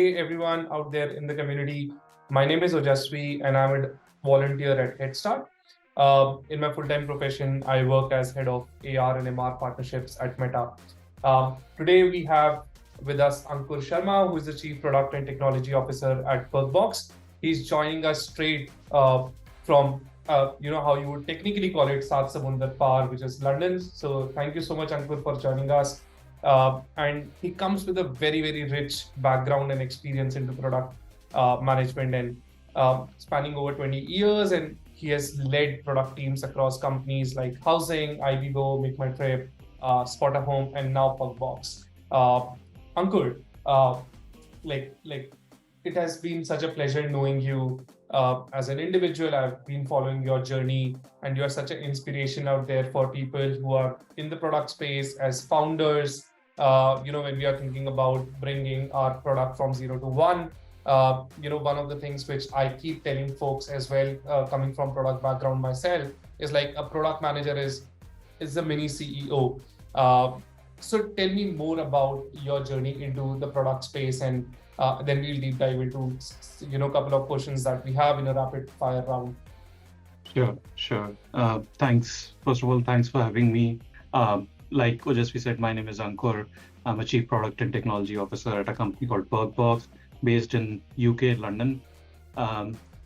Hey everyone out there in the community. My name is Ojasvi and I'm a volunteer at Headstart. In my full-time profession, I work as head of AR and MR partnerships at Meta. Today we have with us Ankur Sharma, who is the Chief Product and Technology Officer at Perkbox. He's joining us straight from how you would technically call it Saat Samundar Par, which is London. So thank you so much, Ankur, for joining us. And he comes with a very, very rich background and experience into product management and spanning over 20 years. And he has led product teams across companies like Housing, IBGO, Make My Trip, Spot a Home, and now Perkbox. Ankur, it has been such a pleasure knowing you as an individual. I've been following your journey, and you're such an inspiration out there for people who are in the product space as founders. When we are thinking about bringing our product from 0 to 1, one of the things which I keep telling folks as well, coming from product background myself, is like a product manager is the mini CEO. So tell me more about your journey into the product space, and then we'll deep dive into a couple of questions that we have in a rapid fire round. Sure. Thanks. First of all, thanks for having me. Like Ojasvi said, my name is Ankur. I'm a Chief Product and Technology Officer at a company called Perkbox, based in UK, London.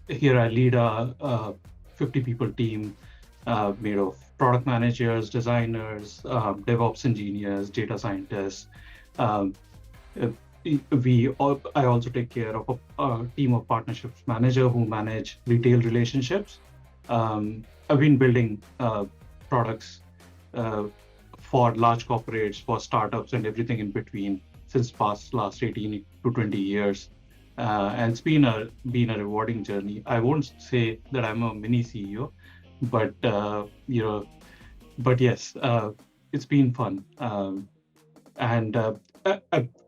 Here I lead a 50 people team made of product managers, designers, DevOps engineers, data scientists. I also take care of a team of partnerships manager who manage retail relationships. I've been building products for large corporates, for startups, and everything in between since last 18 to 20 years. And it's been a rewarding journey. I won't say that I'm a mini CEO, but yes, it's been fun.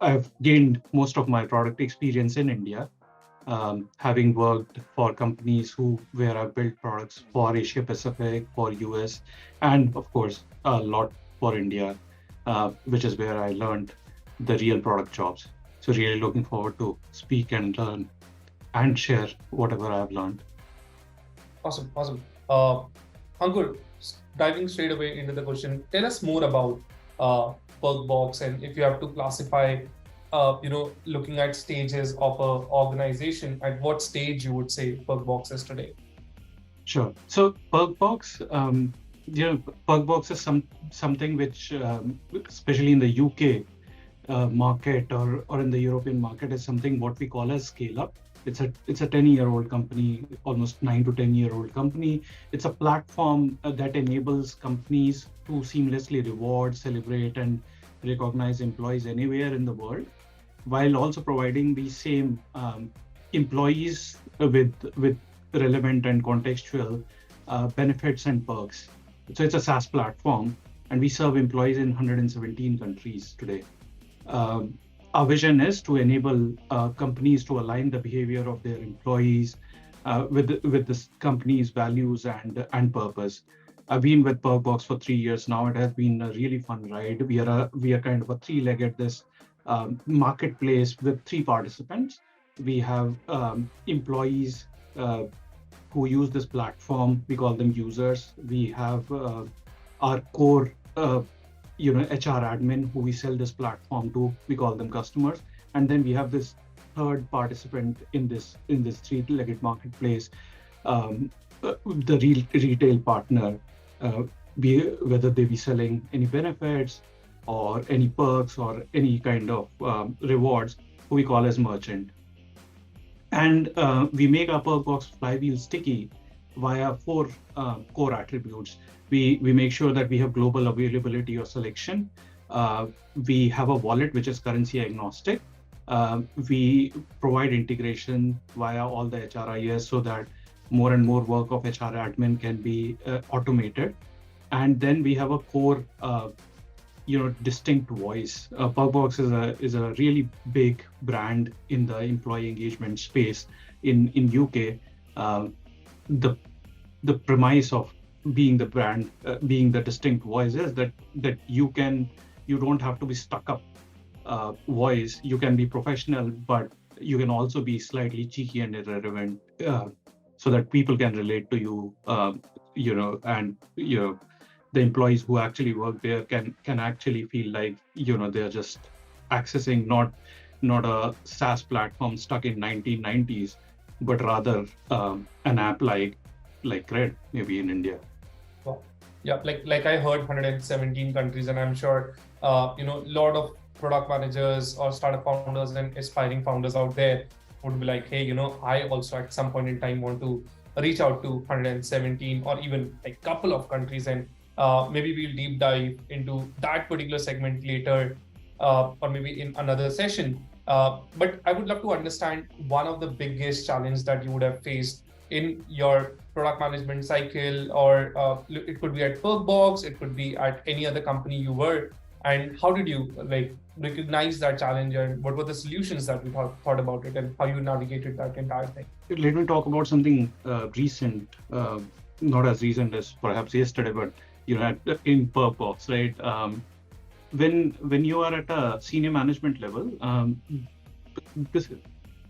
I've gained most of my product experience in India, having worked for companies where I've built products for Asia Pacific, for US, and of course, a lot for India, which is where I learned the real product jobs. So really looking forward to speak and learn and share whatever I've learned. Awesome. Ankur, diving straight away into the question, tell us more about Perkbox, and if you have to classify, looking at stages of an organization, at what stage you would say Perkbox is today? Sure. So Perkbox, Perkbox is something which, especially in the UK market or in the European market, is something what we call as scale up. It's a 10-year-old company, almost 9 to 10-year-old company. It's a platform that enables companies to seamlessly reward, celebrate, and recognize employees anywhere in the world, while also providing the same employees with relevant and contextual benefits and perks. So it's a SaaS platform, and we serve employees in 117 countries today. Our vision is to enable companies to align the behavior of their employees with the company's values and purpose. I've been with Perkbox for 3 years now. It has been a really fun ride. We are kind of a three-legged marketplace with 3 participants. We have employees who use this platform. We call them users. We have our core HR admin who we sell this platform to. We call them customers. And then we have this third participant in this three-legged marketplace, the retail partner, whether they be selling any benefits or any perks or any kind of rewards, who we call as merchant. And we make our Perkbox flywheel sticky via 4 core attributes. We make sure that we have global availability or selection. We have a wallet which is currency agnostic. We provide integration via all the HRIS so that more and more work of HR admin can be automated. And then we have a core, distinct voice. Perkbox is a really big brand in the employee engagement space in UK. The premise of being the brand, being the distinct voice, is that you don't have to be stuck up voice. You can be professional, but you can also be slightly cheeky and irrelevant, so that people can relate to you, and the employees who actually work there can actually feel like they're just accessing not a SaaS platform stuck in 1990s, but rather an app like Red, maybe in India. Wow. Yeah, like I heard 117 countries, and I'm sure a lot of product managers or startup founders and aspiring founders out there would be like, hey, I also at some point in time want to reach out to 117 or even a couple of countries, and maybe we'll deep dive into that particular segment later, or maybe in another session. But I would love to understand one of the biggest challenges that you would have faced in your product management cycle, or it could be at Perkbox, it could be at any other company you were, and how did you recognize that challenge, and what were the solutions that you thought about it, and how you navigated that entire thing? Let me talk about something recent, not as recent as perhaps yesterday, but in Perkbox, right? When you are at a senior management level,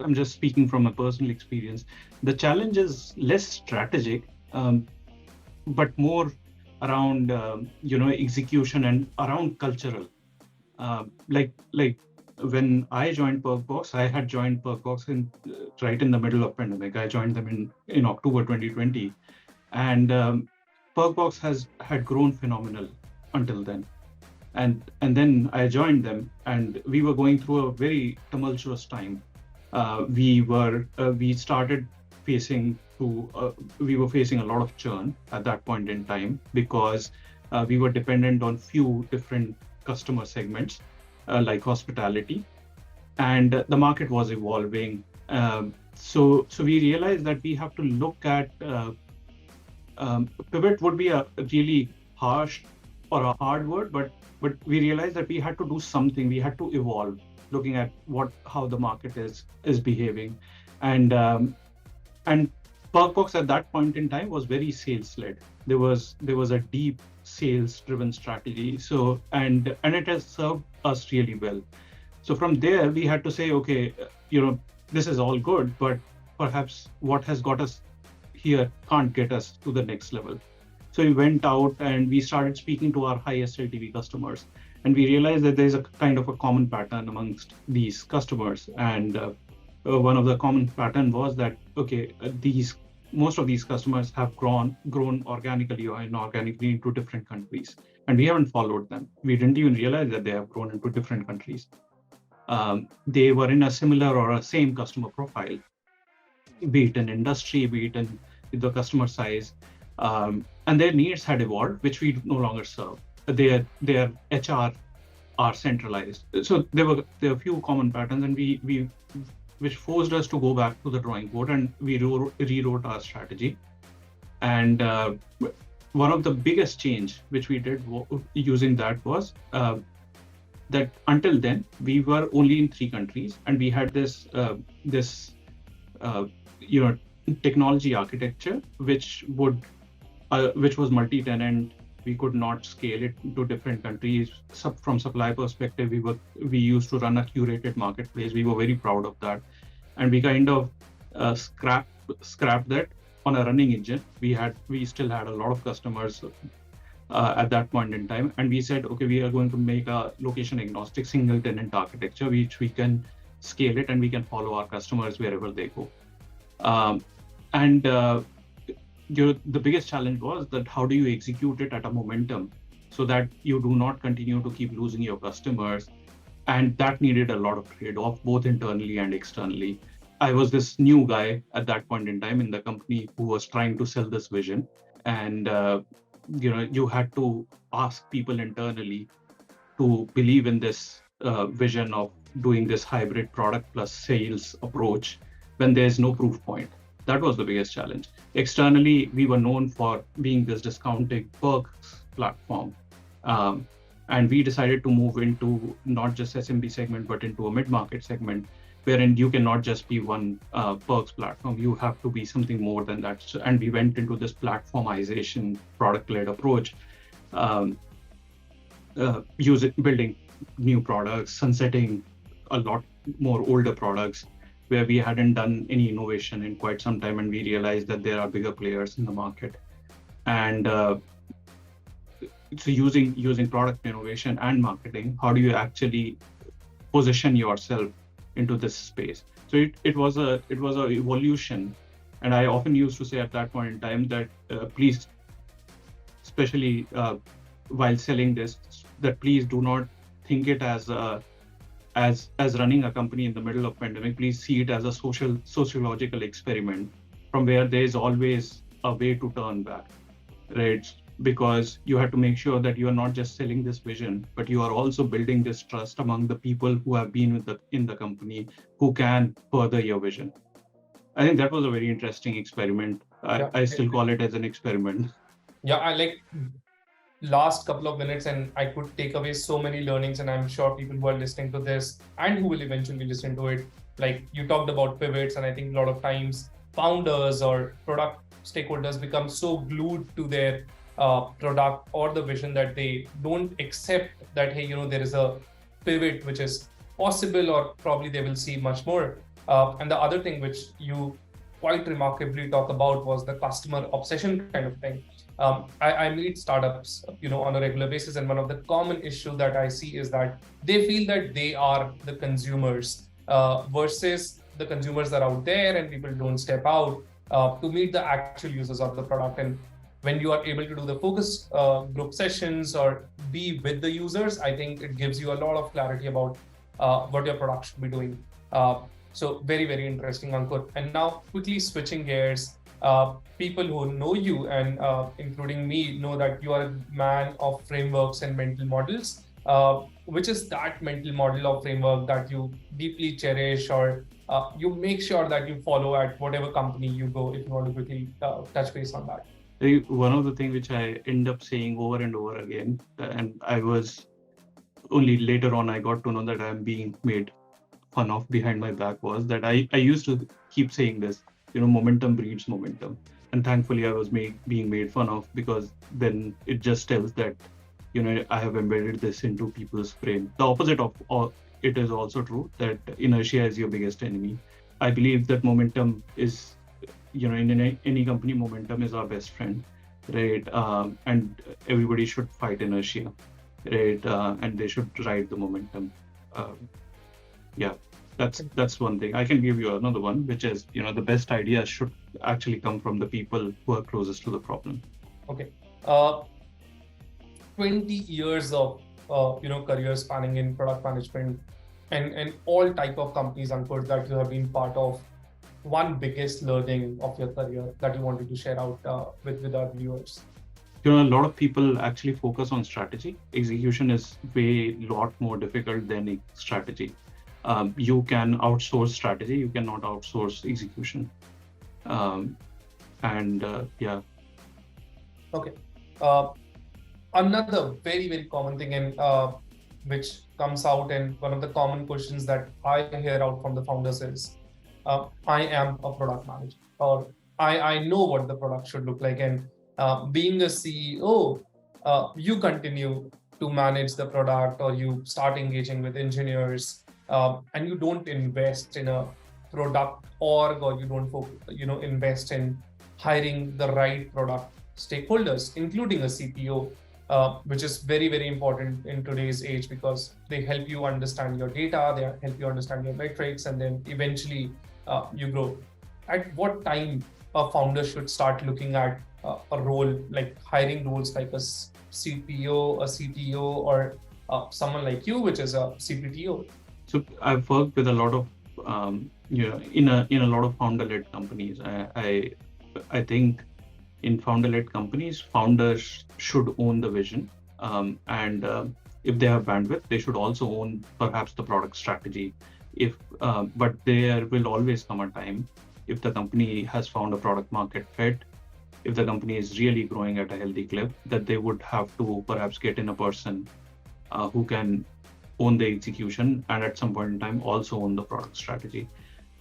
I'm just speaking from a personal experience. The challenge is less strategic, but more around execution and around cultural. Like when I joined Perkbox, I had joined Perkbox right in the middle of pandemic. I joined them in October 2020, and Perkbox had grown phenomenal until then. And then I joined them, and we were going through a very tumultuous time. We were facing a lot of churn at that point in time, because we were dependent on few different customer segments, like hospitality, and the market was evolving. So we realized that we have to look at pivot would be a really harsh or a hard word, but we realized that we had to do something. We had to evolve, looking at how the market is behaving, and Perkbox at that point in time was very sales led. There was a deep sales driven strategy. So and it has served us really well. So from there we had to say, okay, this is all good, but perhaps what has got us here can't get us to the next level. So we went out and we started speaking to our highest LTV customers, and we realized that there's a kind of a common pattern amongst these customers. And one of the common pattern was that, okay, most of these customers have grown organically or inorganically into different countries, and we haven't followed them. We didn't even realize that they have grown into different countries. They were in a similar or a same customer profile, be it in industry, be it in the customer size, and their needs had evolved, which we no longer serve. Their HR are centralized. So there were a few common patterns, and which forced us to go back to the drawing board, and we rewrote our strategy. And one of the biggest change which we did using that was that until then we were only in 3 countries, and we had this technology architecture which was multi-tenant. We could not scale it to different countries. From supply perspective, we used to run a curated marketplace. We were very proud of that, and we kind of scrapped that on a running engine. We still had a lot of customers at that point in time, and we said, okay, we are going to make a location agnostic single tenant architecture, which we can scale it and we can follow our customers wherever they go. The biggest challenge was that how do you execute it at a momentum so that you do not continue to keep losing your customers, and that needed a lot of trade-off both internally and externally. I was this new guy at that point in time in the company who was trying to sell this vision, and you had to ask people internally to believe in this vision of doing this hybrid product plus sales approach when there's no proof point. That was the biggest challenge. Externally, we were known for being this discounting perks platform. And we decided to move into not just SMB segment, but into a mid-market segment, wherein you cannot just be one perks platform. You have to be something more than that. And we went into this platformization, product-led approach, building new products, sunsetting a lot more older products, where we hadn't done any innovation in quite some time, and we realized that there are bigger players in the market. And so using product innovation and marketing, how do you actually position yourself into this space? So it was a evolution, and I often used to say at that point in time that please, especially while selling this, that please do not think it as running a company in the middle of pandemic. Please see it as a sociological experiment from where there is always a way to turn back, right? Because you have to make sure that you are not just selling this vision, but you are also building this trust among the people who have been in the company, who can further your vision. I think that was a very interesting experiment. I still call it as an experiment. Yeah, I like last couple of minutes, and I could take away so many learnings, and I'm sure people who are listening to this and who will eventually listen to it, like you talked about pivots, and I think a lot of times founders or product stakeholders become so glued to their product or the vision that they don't accept that, hey, there is a pivot which is possible, or probably they will see much more. And the other thing which you quite remarkably talk about was the customer obsession kind of thing. I meet startups, on a regular basis, and one of the common issue that I see is that they feel that they are the consumers versus the consumers that are out there, and people don't step out to meet the actual users of the product. And when you are able to do the focus group sessions or be with the users, I think it gives you a lot of clarity about what your product should be doing. So very, very interesting, Ankur. And now quickly switching gears, people who know you and including me know that you are a man of frameworks and mental models. Which is that mental model or framework that you deeply cherish, or you make sure that you follow at whatever company you go, if you want to quickly touch base on that? One of the things which I end up saying over and over again, and I was only later on I got to know that I'm being made fun of behind my back, was that I used to keep saying this, momentum breeds momentum. And thankfully I was being made fun of, because then it just tells that, I have embedded this into people's brain. The opposite of it is also true, that inertia is your biggest enemy. I believe that momentum is, in any company, momentum is our best friend, right? And everybody should fight inertia, right? And they should ride the momentum. Yeah, that's one thing. I can give you another one, which is, the best ideas should actually come from the people who are closest to the problem. Okay. 20 years of career spanning in product management and all type of companies, Ankur, that you have been part of. One biggest learning of your career that you wanted to share out with our viewers? A lot of people actually focus on strategy. Execution is lot more difficult than strategy. You can outsource strategy, you cannot outsource execution. Yeah. Okay. Another very, very common thing, and which comes out, and one of the common questions that I hear out from the founders is, I am a product manager, or I know what the product should look like. And being a CEO, you continue to manage the product, or you start engaging with engineers, and you don't invest in a product org, or you don't invest in hiring the right product stakeholders, including a CPO, which is very, very important in today's age, because they help you understand your data, they help you understand your metrics, and then eventually you grow. At what time a founder should start looking at a role, like hiring roles like a CPO, a CTO, or someone like you, which is a CPTO? So I've worked with a lot of, in a lot of founder-led companies. I think in founder-led companies, founders should own the vision, and if they have bandwidth, they should also own perhaps the product strategy. But there will always come a time, if the company has found a product market fit, if the company is really growing at a healthy clip, that they would have to perhaps get in a person who can own the execution, and at some point in time also own the product strategy.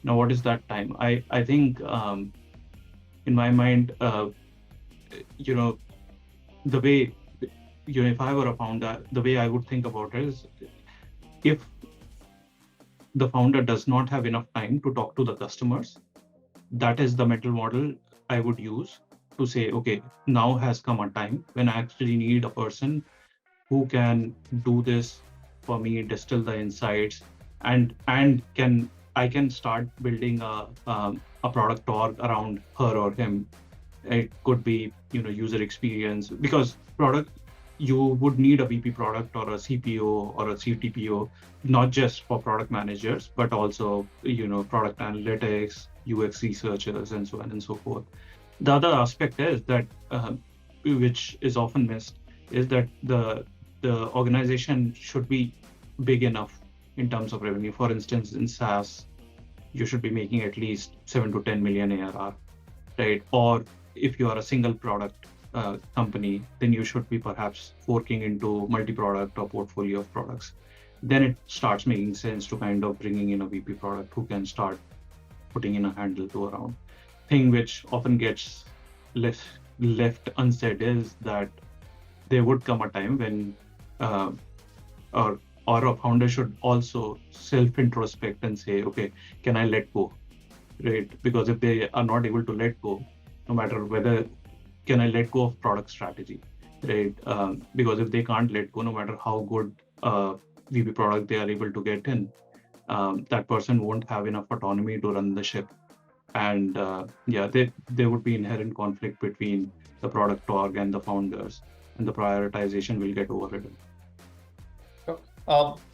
Now, what is that time? I think in my mind, the way, if I were a founder, the way I would think about it is, if the founder does not have enough time to talk to the customers, that is the mental model I would use to say, okay, now has come a time when I actually need a person who can do this for me, distill the insights, and I can start building a product org around her or him. It could be, user experience, because product, you would need a VP product or a CPO or a CTPO, not just for product managers, but also, product analytics, UX researchers, and so on and so forth. The other aspect is that, which is often missed, is that the organization should be big enough in terms of revenue. For instance, in SaaS, you should be making at least 7 to 10 million ARR, right? Or if you are a single product company, then you should be perhaps forking into multi-product or portfolio of products. Then it starts making sense to kind of bringing in a VP product who can start putting in a handle to around. Thing which often gets left unsaid is that there would come a time when or a founder should also self-introspect and say, okay, can I let go, right? Because if they are not able to let go, no matter whether, can I let go of product strategy, right? Because if they can't let go, no matter how good VP product they are able to get in, that person won't have enough autonomy to run the ship. And there would be inherent conflict between the product org and the founders, and the prioritization will get overridden.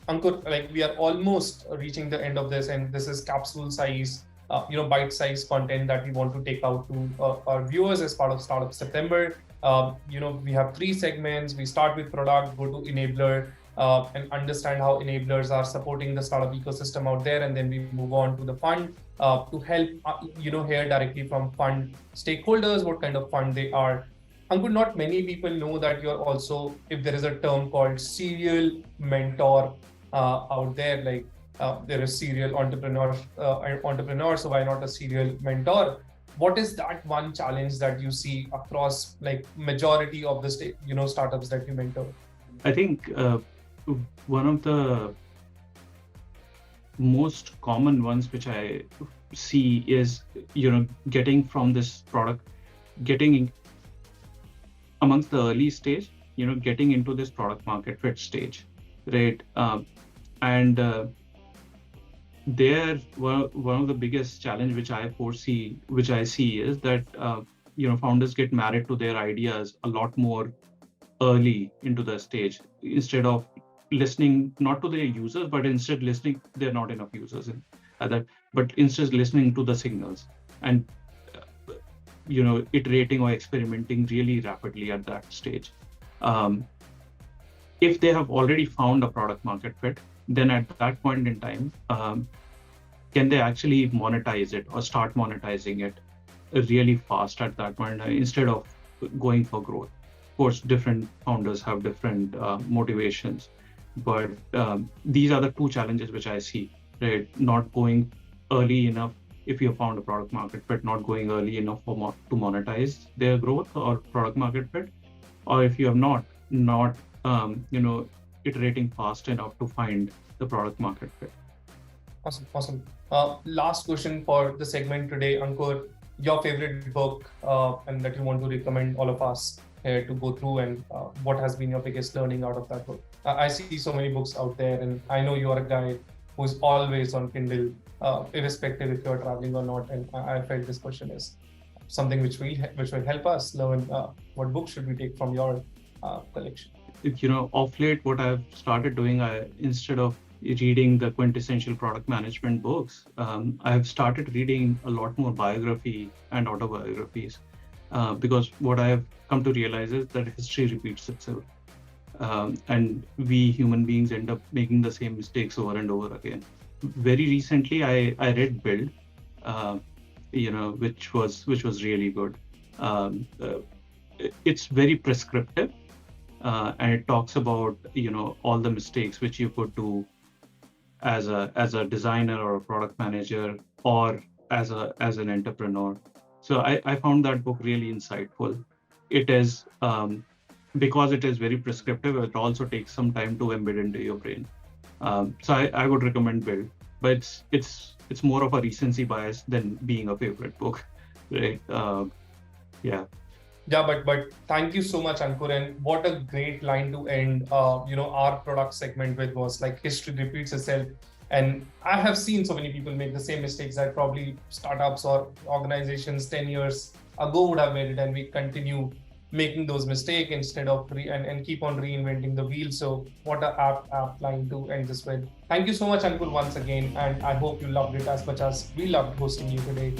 Ankur, like we are almost reaching the end of this, and this is capsule size, bite-sized content that we want to take out to our viewers as part of Startup September. We have 3 segments. We start with product, go to enabler, and understand how enablers are supporting the startup ecosystem out there, and then we move on to the fund to help hear directly from fund stakeholders what kind of fund they are. Ankur, not many people know that you're also, if there is a term called serial mentor out there, like there is serial entrepreneur, so why not a serial mentor? What is that one challenge that you see across like majority of the startups that you mentor? I think one of the most common ones which I see is, getting from this product, getting amongst the early stage, getting into this product market fit stage, right? There, one of the biggest challenge which I see is that founders get married to their ideas a lot more early into the stage, instead of listening not to their users, but instead listening, there are not enough users in that, but instead listening to the signals and iterating or experimenting really rapidly at that stage. If they have already found a product market fit, then at that point in time, can they actually monetize it or start monetizing it really fast at that point, instead of going for growth? Of course, different founders have different motivations, but these are the 2 challenges which I see, right? Not going early enough if you have found a product market fit, not going early enough to monetize their growth or product market fit, or if you have not iterating fast enough to find the product market fit. Awesome. Last question for the segment today, Ankur, your favorite book and that you want to recommend all of us here to go through, and what has been your biggest learning out of that book? I see so many books out there, and I know you are a guy who's always on Kindle, irrespective if you're traveling or not. And I felt this question is something which will help us learn what books should we take from your collection. Off late, what I've started doing, instead of reading the quintessential product management books, I've started reading a lot more biography and autobiographies, because what I've come to realize is that history repeats itself, and we human beings end up making the same mistakes over and over again. Very recently, I read Build, which was really good. It's very prescriptive, and it talks about all the mistakes which you could do as a designer or a product manager, or as an entrepreneur. So I found that book really insightful. It is because it is very prescriptive, it also takes some time to embed into your brain. So I would recommend Build. but it's more of a recency bias than being a favorite book, right? Yeah. Yeah, but thank you so much, Ankur. And what a great line to end, our product segment with was like history repeats itself. And I have seen so many people make the same mistakes that probably startups or organizations 10 years ago would have made it, and we continue making those mistakes instead of and keep on reinventing the wheel. So what a apt line to end this with. Thank you so much, Ankur, once again, and I hope you loved it as much as we loved hosting you today.